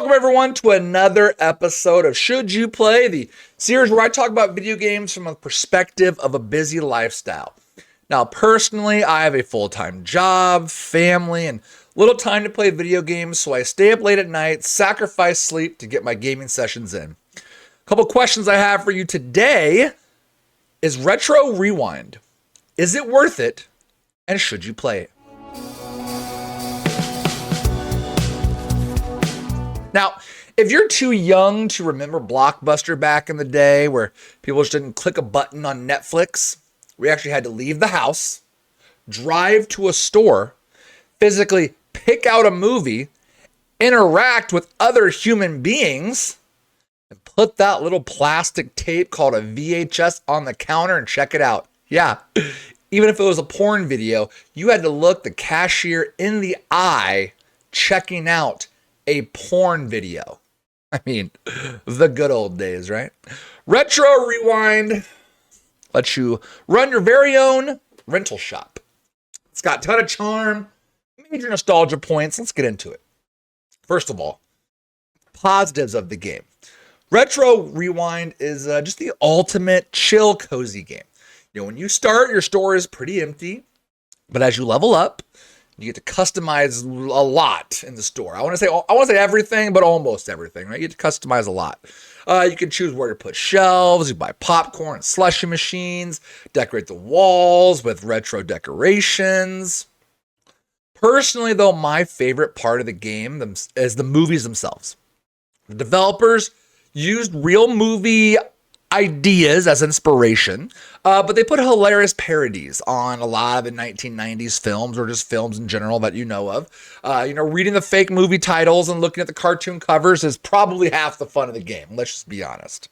Welcome, everyone, to another episode of Should You Play, the series where I talk about video games from a perspective of a busy lifestyle. Now, personally, I have a full-time job, family, and little time to play video games, so I stay up late at night, sacrifice sleep to get my gaming sessions in. A couple questions I have for you today is Retro Rewind. Is it worth it? And should you play it? Now, if you're too young to remember Blockbuster back in the day where people just didn't click a button on Netflix, we actually had to leave the house, drive to a store, physically pick out a movie, interact with other human beings, and put that little plastic tape called a VHS on the counter and check it out. Yeah, even if it was a porn video, you had to look the cashier in the eye checking out a porn video. I mean, the good old days, right? Retro Rewind lets you run your very own rental shop. It's got a ton of charm, major nostalgia points. Let's get into it. First of all, positives of the game. Retro Rewind is just the ultimate chill, cozy game. You know, when you start, your store is pretty empty, but as you level up, you get to customize a lot in the store. I want to say everything, but almost everything, right? You get to customize a lot. You can choose where to put shelves. You buy popcorn and slushy machines. Decorate the walls with retro decorations. Personally, though, my favorite part of the game is the movies themselves. The developers used real movie ideas as inspiration, but they put hilarious parodies on a lot of the 1990s films or just films in general that you know of. Reading the fake movie titles and looking at the cartoon covers is probably half the fun of the game. Let's just be honest.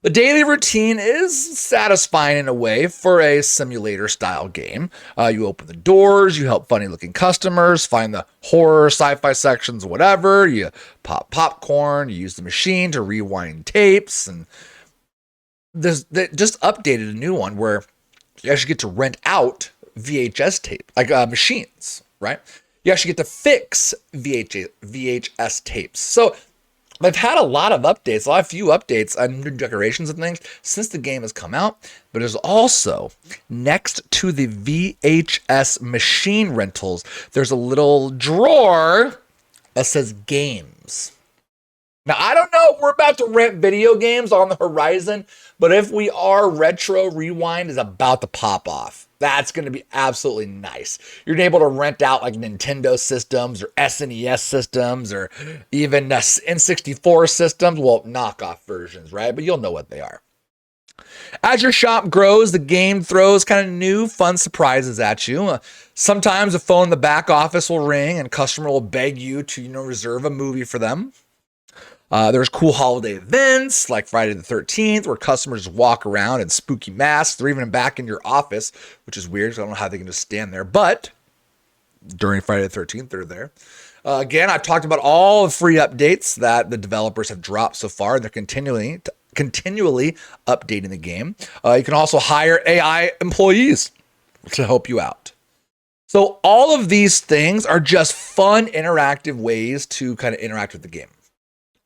The daily routine is satisfying in a way for a simulator style game. You open the doors, you help funny looking customers find the horror, sci-fi sections, whatever. You pop popcorn, you use the machine to rewind tapes, and they just updated a new one where you actually get to rent out VHS tape, like machines, right? You actually get to fix VHS tapes. So they've had a lot of updates, a few updates on new decorations and things since the game has come out. But there's also, next to the VHS machine rentals, there's a little drawer that says games. Now, I don't know if we're about to rent video games on the horizon, but if we are, Retro Rewind is about to pop off. That's going to be absolutely nice. You're able to rent out like Nintendo systems or SNES systems or even N64 systems. Well, knockoff versions, right? But you'll know what they are. As your shop grows, the game throws kind of new, fun surprises at you. Sometimes a phone in the back office will ring and a customer will beg you to, reserve a movie for them. There's cool holiday events like Friday the 13th where customers walk around in spooky masks. They're even back in your office, which is weird because I don't know how they can just stand there. But during Friday the 13th, they're there. Again, I've talked about all the free updates that the developers have dropped so far, and they're continually updating the game. You can also hire AI employees to help you out. So all of these things are just fun, interactive ways to kind of interact with the game.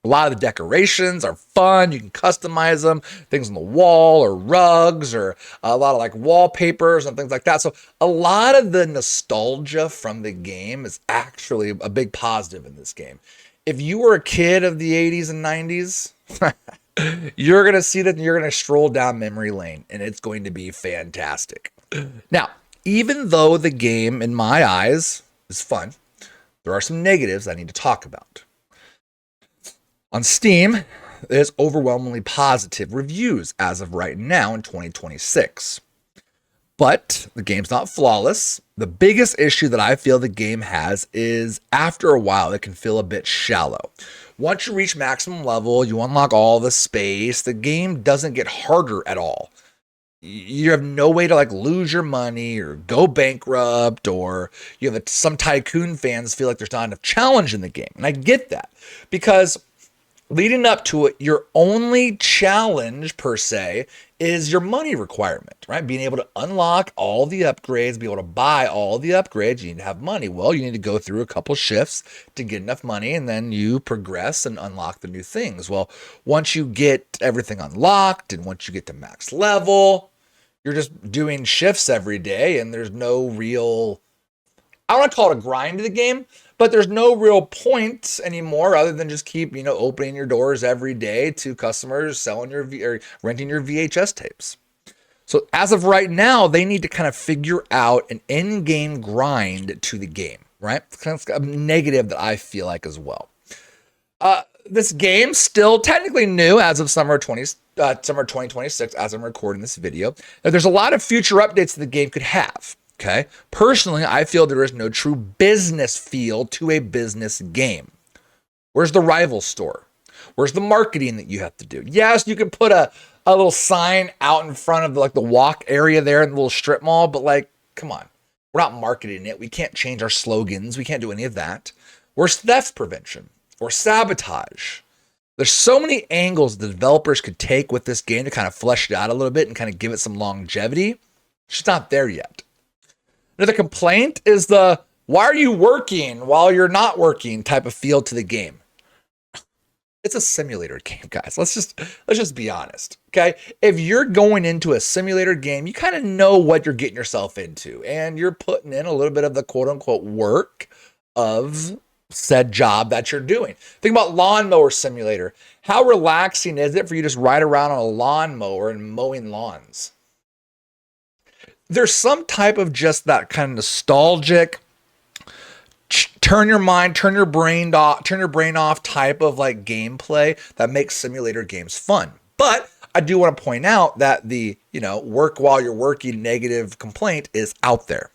A lot of the decorations are fun. You can customize them, things on the wall or rugs or a lot of like wallpapers and things like that. So a lot of the nostalgia from the game is actually a big positive in this game. If you were a kid of the 80s and 90s, you're going to see that and you're going to stroll down memory lane and it's going to be fantastic. Now, even though the game, in my eyes, is fun, there are some negatives I need to talk about. On Steam, there's overwhelmingly positive reviews as of right now in 2026. But the game's not flawless. The biggest issue that I feel the game has is after a while, it can feel a bit shallow. Once you reach maximum level, you unlock all the space, the game doesn't get harder at all. You have no way to lose your money or go bankrupt, or some tycoon fans feel like there's not enough challenge in the game. And I get that because Leading up to it, your only challenge per se is your money requirement, right? Being able to unlock all the upgrades, be able to buy all the upgrades, you need to have money. Well, you need to go through a couple shifts to get enough money, and then you progress and unlock the new things. Well, once you get everything unlocked and once you get to max level, you're just doing shifts every day, and there's no real, I don't want to call it a grind to the game, but there's no real point anymore other than just keep, opening your doors every day to customers selling or renting your VHS tapes. So as of right now, they need to kind of figure out an in-game grind to the game, right? It's kind of a negative that I feel like as well. This game's still technically new as of summer 2026, as I'm recording this video. Now, there's a lot of future updates that the game could have. Okay. Personally, I feel there is no true business feel to a business game. Where's the rival store? Where's the marketing that you have to do? Yes, you can put a little sign out in front of the walk area there in the little strip mall, but come on. We're not marketing it. We can't change our slogans. We can't do any of that. Where's theft prevention or sabotage? There's so many angles the developers could take with this game to kind of flesh it out a little bit and kind of give it some longevity. It's just not there yet. Another complaint is the why are you working while you're not working type of feel to the game. It's a simulator game, guys. Let's just be honest. Okay. If you're going into a simulator game, you kind of know what you're getting yourself into, and you're putting in a little bit of the quote unquote work of said job that you're doing. Think about lawnmower simulator. How relaxing is it for you to just ride around on a lawnmower and mowing lawns? There's some type of just that kind of nostalgic, turn your brain off type of gameplay that makes simulator games fun. But I do want to point out that the, work while you're working negative complaint is out there.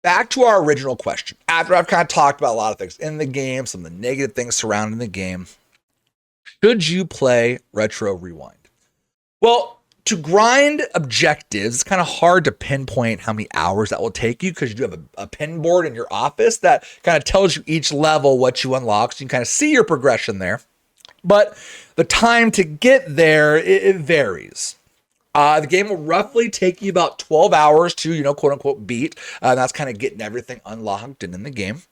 Back to our original question. After I've kind of talked about a lot of things in the game, some of the negative things surrounding the game, should you play Retro Rewind? Well, to grind objectives, it's kind of hard to pinpoint how many hours that will take you because you do have a pin board in your office that kind of tells you each level what you unlock, so you can kind of see your progression there. But the time to get there, it varies. The game will roughly take you about 12 hours to, quote unquote, beat. That's kind of getting everything unlocked and in the game.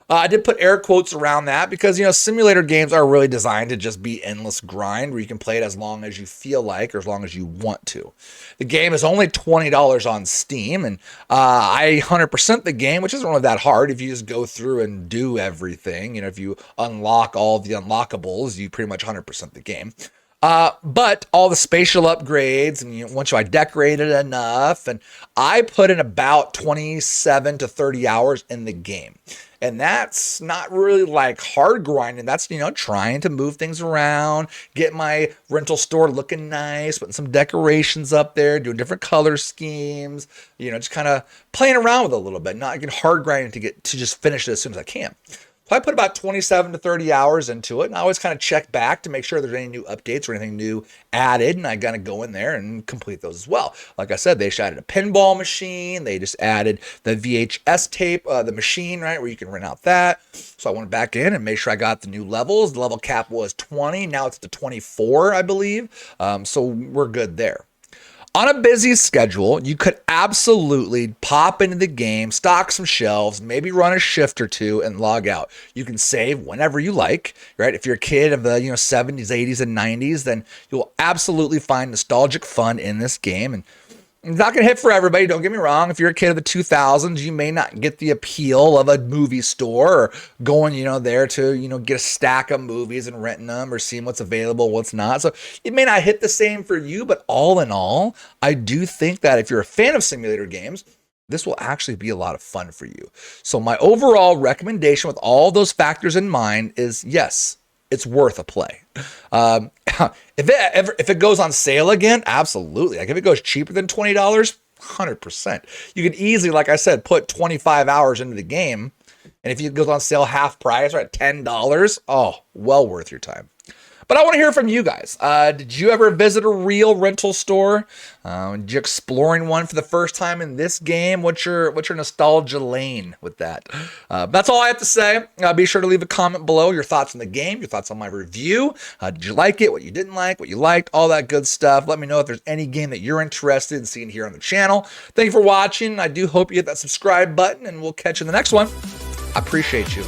I did put air quotes around that because, simulator games are really designed to just be endless grind where you can play it as long as you feel like or as long as you want to. The game is only $20 on Steam, and I 100% the game, which isn't really that hard if you just go through and do everything. If you unlock all the unlockables, you pretty much 100% the game. But all the spatial upgrades, and once I decorated enough, and I put in about 27 to 30 hours in the game. And that's not really hard grinding. That's, trying to move things around, get my rental store looking nice, putting some decorations up there, doing different color schemes, just kind of playing around with it a little bit, not getting hard grinding to just finish it as soon as I can. So I put about 27 to 30 hours into it, and I always kind of check back to make sure there's any new updates or anything new added, and I gotta go in there and complete those as well. Like I said, they just added a pinball machine, they just added the VHS tape, the machine, right, where you can rent out that. So I went back in and made sure I got the new levels. The level cap was 20, now it's to 24, I believe, so we're good there. On a busy schedule, you could absolutely pop into the game, stock some shelves, maybe run a shift or two and log out. You can save whenever you like, right? If you're a kid of the 70s, 80s, and 90s, then you'll absolutely find nostalgic fun in this game. And it's not going to hit for everybody, don't get me wrong. If you're a kid of the 2000s, you may not get the appeal of a movie store or going, there to, get a stack of movies and renting them or seeing what's available, what's not. So it may not hit the same for you, but all in all, I do think that if you're a fan of simulator games, this will actually be a lot of fun for you. So my overall recommendation with all those factors in mind is yes, it's worth a play. If it goes on sale again, absolutely. If it goes cheaper than $20, 100%. You can easily, like I said, put 25 hours into the game, and if it goes on sale half price or at $10, oh, well worth your time. But But I want to hear from you guys. Did you ever visit a real rental store? Did you exploring one for the first time in this game? What's your nostalgia lane with that? That's all I have to say. Be sure to leave a comment below, your thoughts on the game, your thoughts on my review. Did you like it? What you didn't like? What you liked? All that good stuff. Let me know if there's any game that you're interested in seeing here on the channel. Thank you for watching. I do hope you hit that subscribe button, and we'll catch you in the next one. I appreciate you.